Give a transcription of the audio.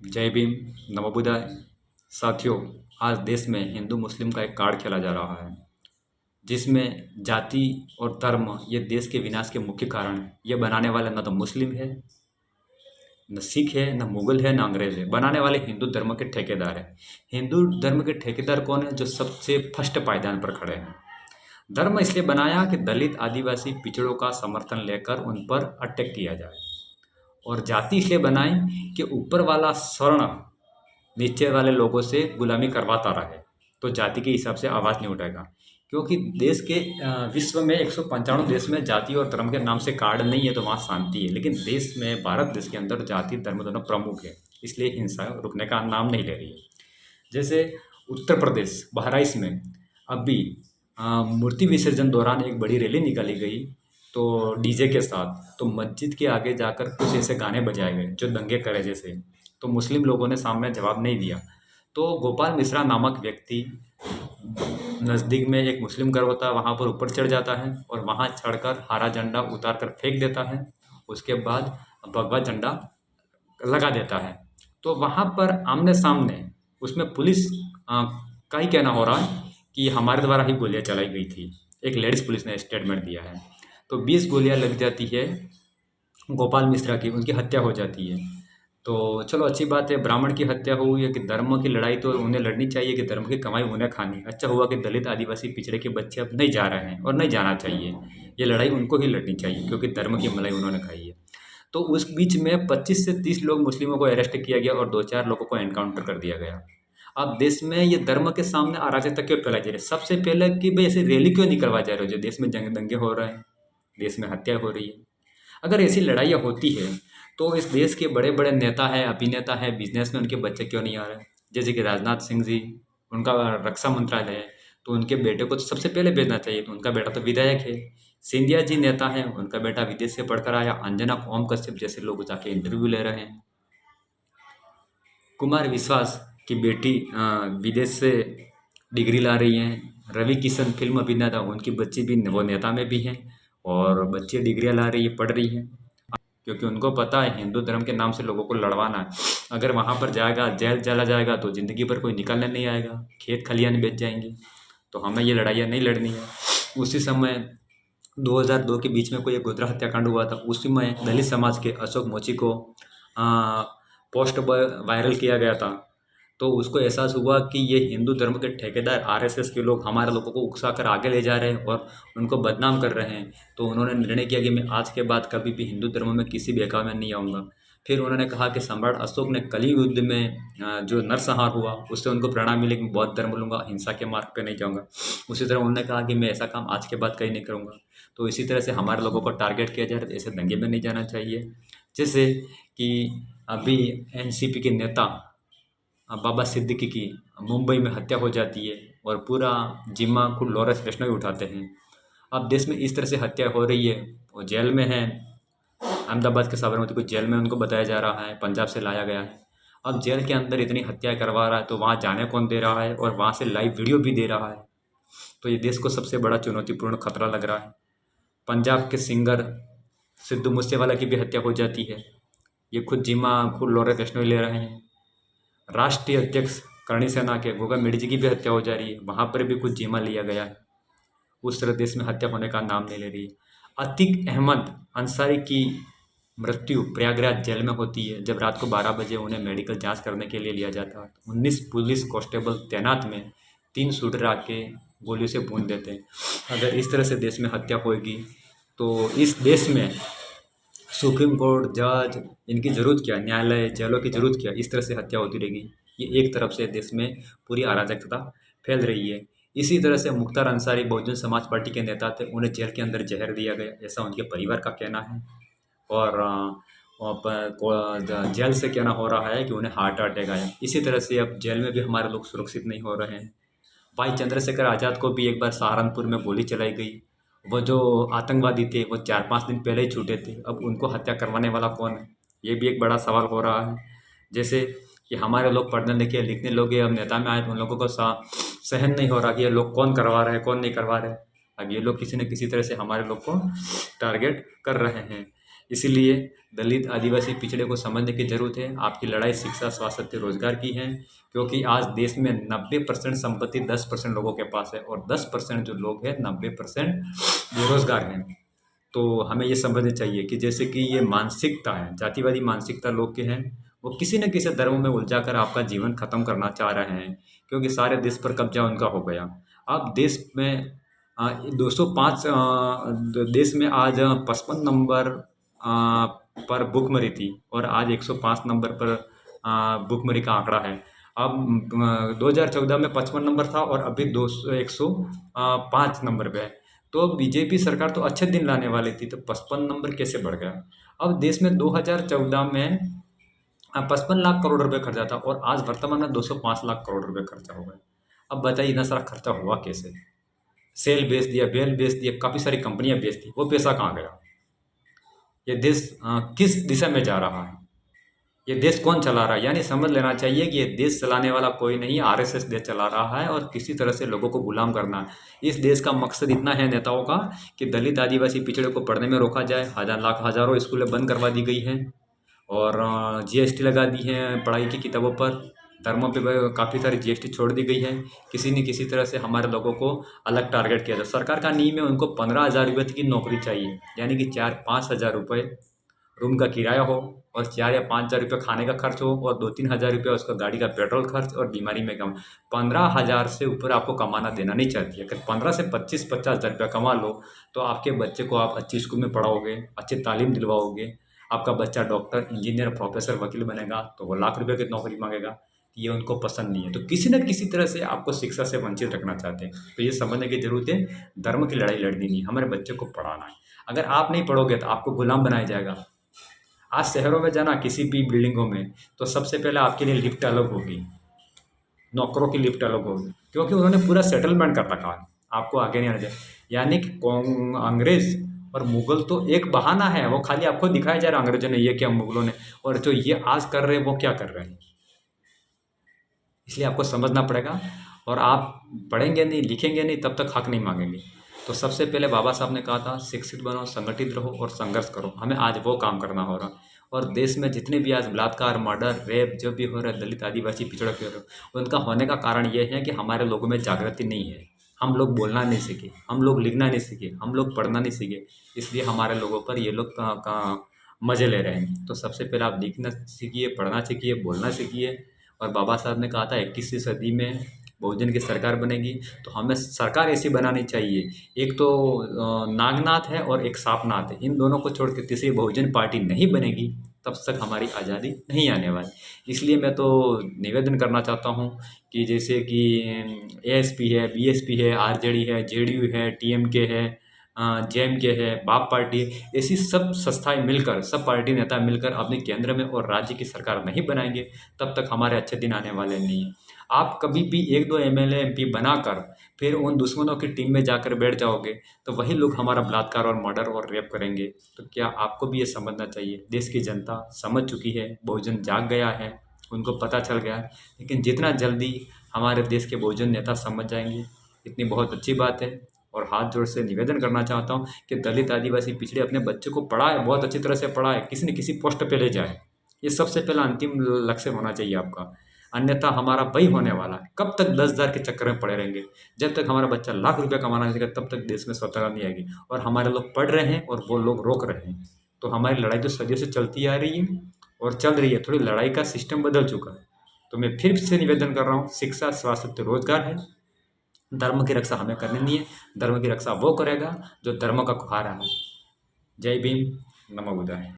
जय भीम, नमो बुद्धाय। साथियों, आज देश में हिंदू मुस्लिम का एक कार्ड खेला जा रहा है, जिसमें जाति और धर्म ये देश के विनाश के मुख्य कारण है। ये बनाने वाला न तो मुस्लिम है, न सिख है, न मुगल है, न अंग्रेज है। बनाने वाले हिंदू धर्म के ठेकेदार हैं। हिंदू धर्म के ठेकेदार कौन है? जो सबसे फर्स्ट पायदान पर खड़े हैं। धर्म इसलिए बनाया कि दलित, आदिवासी, पिछड़ों का समर्थन लेकर उन पर अटैक किया जाए। और जाति इसलिए बनाई कि ऊपर वाला स्वर्ण नीचे वाले लोगों से गुलामी करवाता रहे, तो जाति के हिसाब से आवाज़ नहीं उठाएगा। क्योंकि देश के विश्व में 195 देश में जाति और धर्म के नाम से कार्ड नहीं है, तो वहाँ शांति है। लेकिन देश में, भारत देश के अंदर जाति धर्म दोनों प्रमुख है, इसलिए हिंसा रुकने का नाम नहीं ले रही है। जैसे उत्तर प्रदेश बहराइच में अभी मूर्ति विसर्जन दौरान एक बड़ी रैली निकाली गई, तो डीजे के साथ, तो मस्जिद के आगे जाकर कुछ ऐसे गाने बजाए गए जो दंगे करे जैसे, तो मुस्लिम लोगों ने सामने जवाब नहीं दिया। तो गोपाल मिश्रा नामक व्यक्ति नज़दीक में एक मुस्लिम घर होता है, वहाँ पर ऊपर चढ़ जाता है और वहाँ चढ़कर हरा झंडा उतार कर फेंक देता है। उसके बाद भगवा झंडा लगा देता है। तो वहाँ पर आमने सामने उसमें पुलिस का ही कहना हो रहा है कि हमारे द्वारा ही गोलियां चलाई गई थी। एक लेडीज़ पुलिस ने स्टेटमेंट दिया है। तो 20 गोलियां लग जाती है गोपाल मिश्रा की, उनकी हत्या हो जाती है। तो चलो अच्छी बात है, ब्राह्मण की हत्या हुई है कि धर्म की लड़ाई तो उन्हें लड़नी चाहिए कि धर्म की कमाई उन्हें खानी। अच्छा हुआ कि दलित, आदिवासी, पिछड़े के बच्चे अब नहीं जा रहे हैं और नहीं जाना चाहिए। ये लड़ाई उनको ही लड़नी चाहिए क्योंकि धर्म की मलाई उन्होंने खाई है। तो उस बीच में 25 से 30 लोग मुस्लिमों को अरेस्ट किया गया और 2-4 लोगों को एनकाउंटर कर दिया गया। अब देश में ये धर्म के सामने अराजकता क्यों फैलाई जा रही है? सबसे पहले कि भाई ऐसी रैली क्यों निकलवा जा रहे हो? जो देश में जंग दंगे हो रहे हैं, देश में हत्या हो रही है। अगर ऐसी लड़ाइयाँ होती है तो इस देश के बड़े बड़े नेता हैं, अभिनेता हैं, बिजनेस में उनके बच्चे क्यों नहीं आ रहे? जैसे कि राजनाथ सिंह जी, उनका रक्षा मंत्रालय है, तो उनके बेटे को तो सबसे पहले भेजना चाहिए, तो उनका बेटा तो विधायक है। सिंधिया जी नेता हैं, उनका बेटा विदेश से पढ़कर आया। अंजना ओम कश्यप जैसे लोग जाके इंटरव्यू ले रहे हैं। कुमार विश्वास की बेटी विदेश से डिग्री ला रही हैं। रवि किशन फिल्म अभिनेता, उनकी बच्ची भी वो नेता में भी हैं और बच्ची डिग्रियाँ ला रही है, पढ़ रही हैं, क्योंकि उनको पता है हिंदू धर्म के नाम से लोगों को लड़वाना है। अगर वहाँ पर जाएगा, जेल चला जाएगा, तो ज़िंदगी भर कोई निकलने नहीं आएगा, खेत खलियान बेच जाएंगे। तो हमें ये लड़ाइयाँ नहीं लड़नी है। उसी समय 2002 के बीच में कोई एक गोधरा हत्याकांड हुआ था। उसी में दलित समाज के अशोक मोची को पोस्ट वायरल किया गया था। तो उसको एहसास हुआ कि ये हिंदू धर्म के ठेकेदार, आरएसएस के लोग हमारे लोगों को उकसा कर आगे ले जा रहे हैं और उनको बदनाम कर रहे हैं। तो उन्होंने निर्णय किया कि मैं आज के बाद कभी भी हिंदू धर्म में किसी बहकावे में नहीं आऊँगा। फिर उन्होंने कहा कि सम्राट अशोक ने कली युद्ध में जो नरसंहार हुआ, उससे उनको प्रेरणा मिली कि मैं बौद्ध धर्म लूँगा, हिंसा के मार्ग पर नहीं जाऊँगा। उसी तरह उन्होंने कहा कि मैं ऐसा काम आज के बाद कहीं नहीं करूँगा। तो इसी तरह से हमारे लोगों को टारगेट किया जा रहा है, ऐसे दंगे में नहीं जाना चाहिए। जैसे कि अभी एनसीपी के नेता बाबा सिद्दीकी की मुंबई में हत्या हो जाती है और पूरा जिम्मा खुद लॉरेंस वैष्णव उठाते हैं। अब देश में इस तरह से हत्या हो रही है, वो जेल में है। अहमदाबाद के साबरमती को जेल में उनको बताया जा रहा है, पंजाब से लाया गया है। अब जेल के अंदर इतनी हत्याएं करवा रहा है, तो वहाँ जाने कौन दे रहा है और वहाँ से लाइव वीडियो भी दे रहा है। तो ये देश को सबसे बड़ा चुनौतीपूर्ण खतरा लग रहा है। पंजाब के सिंगर सिद्धू मूसेवाला की भी हत्या हो जाती है, ये खुद जिम्मा खुद लॉरेंस वैष्णव ले रहे हैं। राष्ट्रीय अध्यक्ष करणी सेना के गोगा मेडी जी की भी हत्या हो जा रही है, वहाँ पर भी कुछ जिम्मा लिया गया है। उस तरह देश में हत्या होने का नाम नहीं ले रही है। अतीक अहमद अंसारी की मृत्यु प्रयागराज जेल में होती है, जब रात को 12 बजे उन्हें मेडिकल जांच करने के लिए लिया जाता है। 19 पुलिस कांस्टेबल तैनात में 3 शूटर आके गोलियों से भून देते हैं। अगर इस तरह से देश में हत्या होगी तो इस देश में सुप्रीम कोर्ट, जज, इनकी ज़रूरत क्या? न्यायालय, जेलों की ज़रूरत क्या? इस तरह से हत्या होती रहेगी। ये एक तरफ से देश में पूरी अराजकता फैल रही है। इसी तरह से मुख्तार अंसारी बहुजन समाज पार्टी के नेता थे, उन्हें जेल के अंदर जहर दिया गया, ऐसा उनके परिवार का कहना है। और जेल से कहना हो रहा है कि उन्हें हार्ट अटैक आया। इसी तरह से अब जेल में भी हमारे लोग सुरक्षित नहीं हो रहे हैं। भाई चंद्रशेखर आज़ाद को भी एक बार सहारनपुर में गोली चलाई गई। वो जो आतंकवादी थे वो 4-5 दिन पहले ही छूटे थे, अब उनको हत्या करवाने वाला कौन है? ये भी एक बड़ा सवाल हो रहा है। जैसे कि हमारे लोग पढ़ने लिखे लिखने लोग अब नेता में आए, तो उन लोगों को सहन नहीं हो रहा कि ये लोग कौन करवा रहे हैं, कौन नहीं करवा रहे। अब ये लोग किसी न किसी तरह से हमारे लोग को टारगेट कर रहे हैं। इसीलिए दलित आदिवासी पिछड़े को समझने की ज़रूरत है। आपकी लड़ाई शिक्षा, स्वास्थ्य, रोजगार की है, क्योंकि आज देश में 90% संपत्ति 10% लोगों के पास है और 10% जो लोग हैं 90% बेरोजगार हैं। तो हमें ये समझना चाहिए कि जैसे कि ये मानसिकता है, जातिवादी मानसिकता लोग के हैं, वो किसी न किसी धर्म में उलझा कर आपका जीवन खत्म करना चाह रहे हैं, क्योंकि सारे देश पर कब्जा उनका हो गया। अब देश में 205 देश में आज 55 नंबर पर भुखमरी थी और आज 105 नंबर पर भुखमरी का आंकड़ा है। अब 2014 में 55 नंबर था और अभी 105 नंबर पे है। तो बीजेपी सरकार तो अच्छे दिन लाने वाली थी, तो 55 नंबर कैसे बढ़ गया? अब देश में 2014 में 55 लाख करोड़ रुपए खर्चा था और आज वर्तमान में 205 लाख करोड़ रुपए खर्चा हो गए। अब बताइए इतना सारा खर्चा हुआ कैसे? सेल बेच दिया, बेल बेच दिया, काफ़ी सारी कंपनियां बेच दी, वो पैसा कहाँ गया? ये देश किस दिशा में जा रहा है? ये देश कौन चला रहा है? यानी समझ लेना चाहिए कि ये देश चलाने वाला कोई नहीं, आरएसएस देश चला रहा है और किसी तरह से लोगों को गुलाम करना है। इस देश का मकसद इतना है नेताओं का कि दलित आदिवासी पिछड़े को पढ़ने में रोका जाए। हज़ारों स्कूलें बंद करवा दी गई हैं और जीएसटी लगा दी है पढ़ाई की किताबों पर। धर्मों पे काफ़ी सारी जीएसटी छोड़ दी गई है। किसी न किसी तरह से हमारे लोगों को अलग टारगेट किया जाए। सरकार का नियम है उनको 15,000 रुपये की नौकरी चाहिए, यानी कि 4-5 हज़ार रुपये रूम का किराया हो और 4 या 5 हज़ार रुपये खाने का खर्च हो और 2-3 हज़ार रुपये उसका गाड़ी का पेट्रोल खर्च और बीमारी में कम। 15,000 से ऊपर आपको कमाना देना नहीं चाहती है। अगर 15 से 25-50 हज़ार रुपया कमा लो तो आपके बच्चे को आप अच्छी स्कूल में पढ़ाओगे, अच्छी तालीम दिलवाओगे, आपका बच्चा डॉक्टर, इंजीनियर, प्रोफेसर, वकील बनेगा तो वो लाख रुपये की नौकरी मांगेगा। ये उनको पसंद नहीं है, तो किसी न किसी तरह से आपको शिक्षा से वंचित रखना चाहते हैं। तो ये समझने की ज़रूरत है, धर्म की लड़ाई लड़नी नहीं, हमारे बच्चे को पढ़ाना है। अगर आप नहीं पढ़ोगे तो आपको गुलाम बनाया जाएगा। आज शहरों में जाना किसी भी बिल्डिंगों में तो सबसे पहले आपके लिए लिफ्ट अलग होगी, नौकरों की लिफ्ट अलग होगी, क्योंकि उन्होंने पूरा सेटलमेंट कर रखा है, आपको आगे नहीं आना चाहिए। यानी कि अंग्रेज और मुगल तो एक बहाना है, वो खाली आपको दिखाया जा रहा है अंग्रेजों ने ये किया, मुगलों ने, और जो ये आज कर रहे हैं वो क्या कर रहे हैं। इसलिए आपको समझना पड़ेगा और आप पढ़ेंगे नहीं, लिखेंगे नहीं, तब तक हक नहीं मांगेंगे। तो सबसे पहले बाबा साहब ने कहा था शिक्षित बनो, संगठित रहो और संघर्ष करो। हमें आज वो काम करना हो रहा। और देश में जितने भी आज बलात्कार, मर्डर, रेप जो भी हो रहा है, दलित आदिवासी पिछड़ा के हो रहे हो, उनका होने का कारण ये है कि हमारे लोगों में जागृति नहीं है। हम लोग बोलना नहीं सीखे, हम लोग लिखना नहीं सीखे, हम लोग पढ़ना नहीं सीखे, इसलिए हमारे लोगों पर ये लोग का मज़े ले रहे हैं। तो सबसे पहले आप लिखना सीखिए, पढ़ना सीखिए, बोलना सीखिए। और बाबा साहब ने कहा था 21वीं सदी में बहुजन की सरकार बनेगी, तो हमें सरकार ऐसी बनानी चाहिए। एक तो नागनाथ है और एक सापनाथ है, इन दोनों को छोड़ के तीसरी बहुजन पार्टी नहीं बनेगी तब तक हमारी आज़ादी नहीं आने वाली। इसलिए मैं तो निवेदन करना चाहता हूँ कि जैसे कि एएसपी है, बीएसपी है, आरजेडी है, जेडीयू है, टीएमके है, जेएमके है, बाप पार्टी, ऐसी सब संस्थाएं मिलकर, सब पार्टी नेता मिलकर अपने केंद्र में और राज्य की सरकार नहीं बनाएंगे तब तक हमारे अच्छे दिन आने वाले नहीं हैं। आप कभी भी 1-2 एमएलए एमपी बनाकर फिर उन दुश्मनों की टीम में जाकर बैठ जाओगे तो वही लोग हमारा बलात्कार और मर्डर और रेप करेंगे। तो क्या आपको भी ये समझना चाहिए, देश की जनता समझ चुकी है, बहुजन जाग गया है, उनको पता चल गया है। लेकिन जितना जल्दी हमारे देश के बहुजन नेता समझ जाएंगे इतनी बहुत अच्छी बात है। और हाथ जोड़ से निवेदन करना चाहता हूँ कि दलित आदिवासी पिछड़े अपने बच्चे को पढ़ाए, बहुत अच्छी तरह से पढ़ाए, किसी न किसी पोस्ट पे ले जाए। ये सबसे पहला अंतिम लक्ष्य होना चाहिए आपका। अन्यथा हमारा वही होने वाला है, कब तक 10,000 के चक्कर में पड़े रहेंगे। जब तक हमारा बच्चा लाख रुपया कमाना सीखेगा तब तक देश में स्वतंत्रता नहीं आएगी। और हमारे लोग पढ़ रहे हैं और वो लोग रोक रहे हैं। तो हमारी लड़ाई तो सदियों से चलती आ रही है और चल रही है, थोड़ी लड़ाई का सिस्टम बदल चुका है। तो मैं फिर से निवेदन कर रहा हूँ, शिक्षा, स्वास्थ्य, रोजगार है, धर्म की रक्षा हमें करनी नहीं है। धर्म की रक्षा वो करेगा जो धर्म का खुखार है। जय भीम, नमो बुद्धाय।